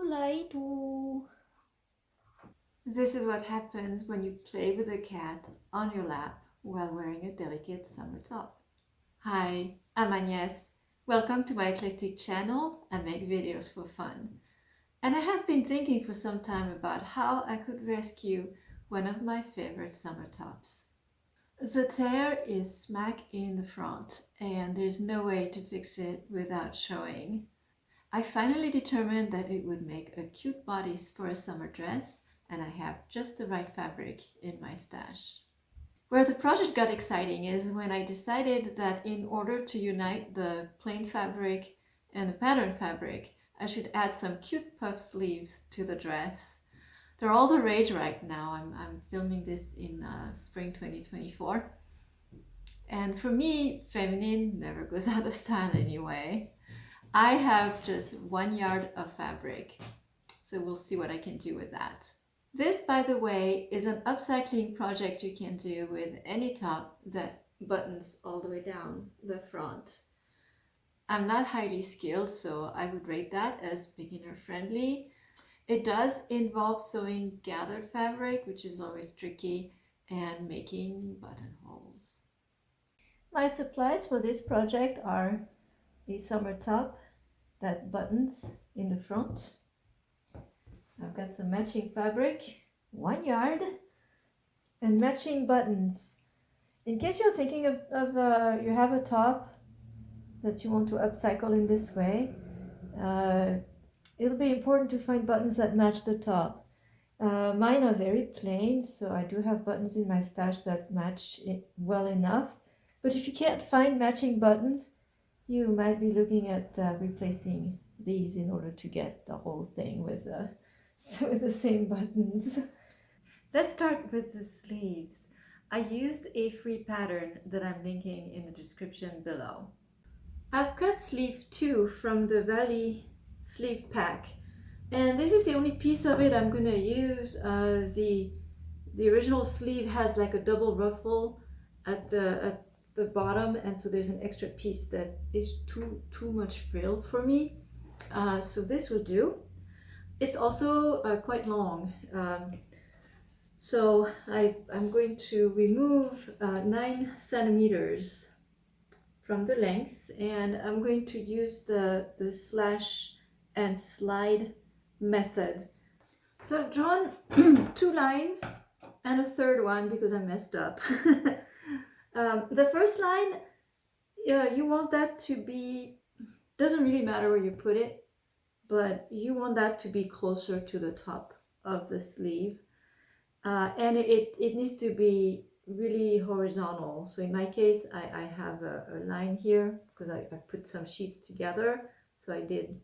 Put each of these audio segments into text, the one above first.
Laitu. This is what happens when you play with a cat on your lap while wearing a delicate summer top. Hi, I'm Agnes. Welcome to my eclectic channel. I make videos for fun. And I have been thinking for some time about how I could rescue one of my favorite summer tops. The tear is smack in the front and there's no way to fix it without showing. I finally determined that it would make a cute bodice for a summer dress, and I have just the right fabric in my stash. Where the project got exciting is when I decided that in order to unite the plain fabric and the pattern fabric, I should add some cute puff sleeves to the dress. They're all the rage right now. I'm filming this in spring 2024. And for me, feminine never goes out of style anyway. I have just 1 yard of fabric, so we'll see what I can do with that. This, by the way, is an upcycling project you can do with any top that buttons all the way down the front. I'm not highly skilled, so I would rate that as beginner friendly. It does involve sewing gathered fabric, which is always tricky, and making buttonholes. My supplies for this project are a summer top that buttons in the front. I've got some matching fabric, 1 yard, and matching buttons. In case you're thinking of you have a top that you want to upcycle in this way, it'll be important to find buttons that match the top. Mine are very plain, so I do have buttons in my stash that match it well enough. But if you can't find matching buttons, you might be looking at replacing these in order to get the whole thing with the same buttons. Let's start with the sleeves. I used a free pattern that I'm linking in the description below. I've cut sleeve 2 from the Valley sleeve pack, and this is the only piece of it I'm gonna use. The original sleeve has like a double ruffle at the bottom, and so there's an extra piece that is too much frill for me. So this will do. It's also quite long. So I'm going to remove 9 centimeters from the length, and I'm going to use the slash and slide method. So I've drawn 2 lines and a third one because I messed up. The first line, you want that to be, doesn't really matter where you put it, but you want that to be closer to the top of the sleeve. And it needs to be really horizontal. So in my case, I have a line here because I put some sheets together. So I did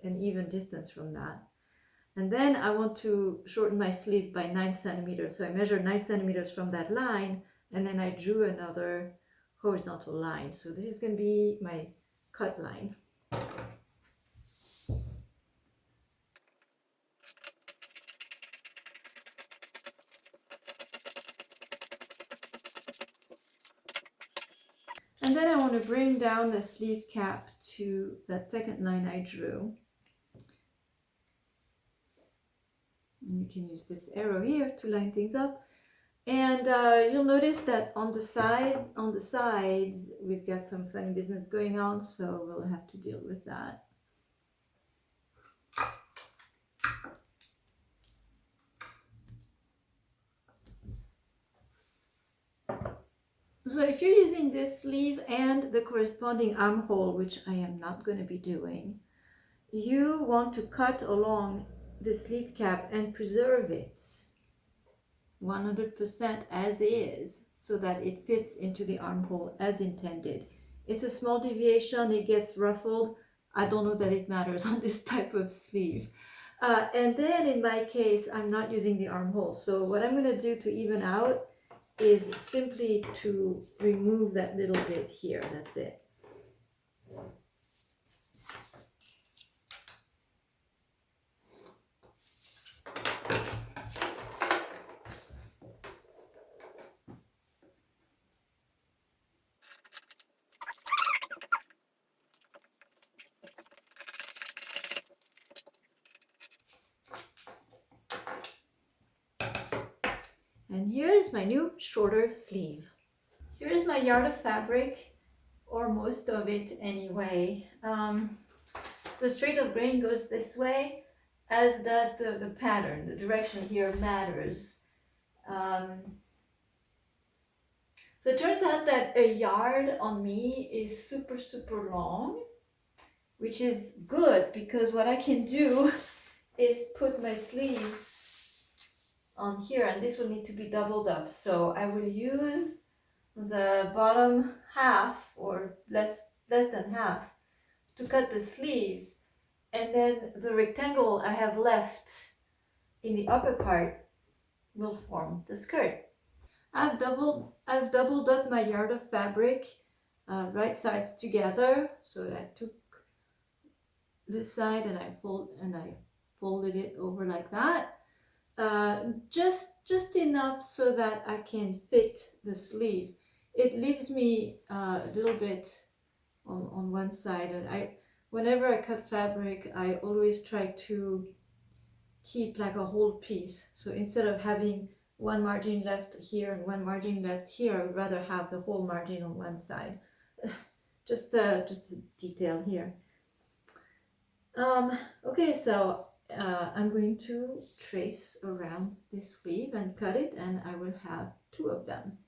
an even distance from that. And then I want to shorten my sleeve by 9 centimeters. So I measured 9 centimeters from that line, and then I drew another horizontal line. So this is going to be my cut line. And then I want to bring down the sleeve cap to that second line I drew. And you can use this arrow here to line things up. And you'll notice that on the sides, we've got some funny business going on, so we'll have to deal with that. So if you're using this sleeve and the corresponding armhole, which I am not going to be doing, you want to cut along the sleeve cap and preserve it 100% as is, so that it fits into the armhole as intended. It's a small deviation, it gets ruffled. I don't know that it matters on this type of sleeve. And then in my case, I'm not using the armhole. So what I'm going to do to even out is simply to remove that little bit here. That's it. And here's my new shorter sleeve. Here's my yard of fabric, or most of it anyway. The straight of grain goes this way, as does the pattern. The direction here matters. So it turns out that a yard on me is super long, which is good because what I can do is put my sleeves on here, and this will need to be doubled up. So I will use the bottom half, or less than half, to cut the sleeves, and then the rectangle I have left in the upper part will form the skirt. I've doubled up my yard of fabric, right sides together. So I took this side and I folded it over like that, just enough so that I can fit the sleeve. It leaves me a little bit on one side, and whenever I cut fabric, I always try to keep like a whole piece. So instead of having one margin left here and one margin left here, I would rather have the whole margin on one side. just a detail here. Okay, so I'm going to trace around this sleeve and cut it, and I will have 2 of them.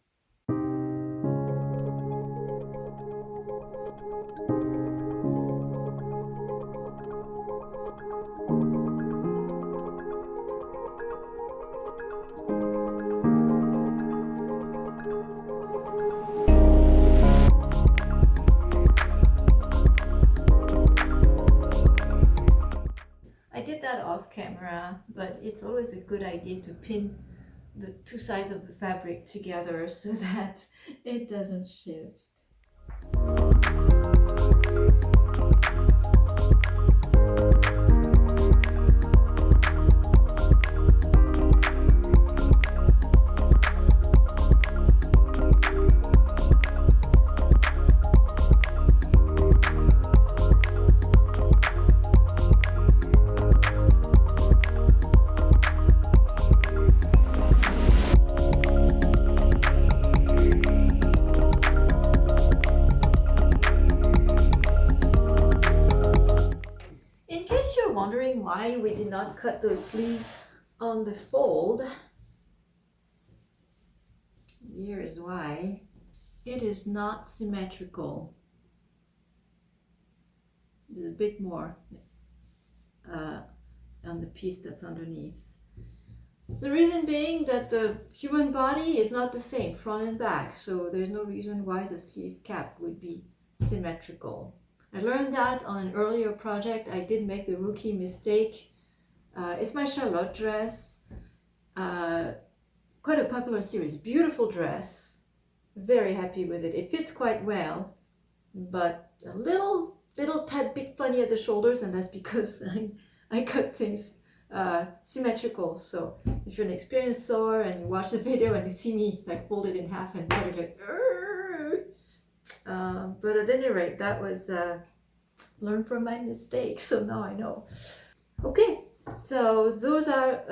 Off camera, but it's always a good idea to pin the 2 sides of the fabric together so that it doesn't shift. Wondering why we did not cut those sleeves on the fold, here is why. It is not symmetrical. There's a bit more on the piece that's underneath. The reason being that the human body is not the same front and back, so there's no reason why the sleeve cap would be symmetrical. I learned that on an earlier project. I did make the rookie mistake. It's my Charlotte dress, quite a popular series, beautiful dress, very happy with it. It fits quite well, but a little tad bit funny at the shoulders, and that's because I cut things symmetrical. So if you're an experienced sewer and you watch the video and you see me like fold it in half and cut it like, but at any rate, that was learn from my mistakes, so now I know. Okay, so those are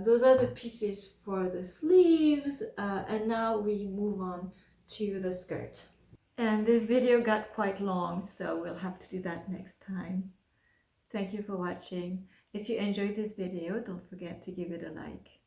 the pieces for the sleeves, and now we move on to the skirt. And this video got quite long, so we'll have to do that next time. Thank you for watching. If you enjoyed this video, don't forget to give it a like.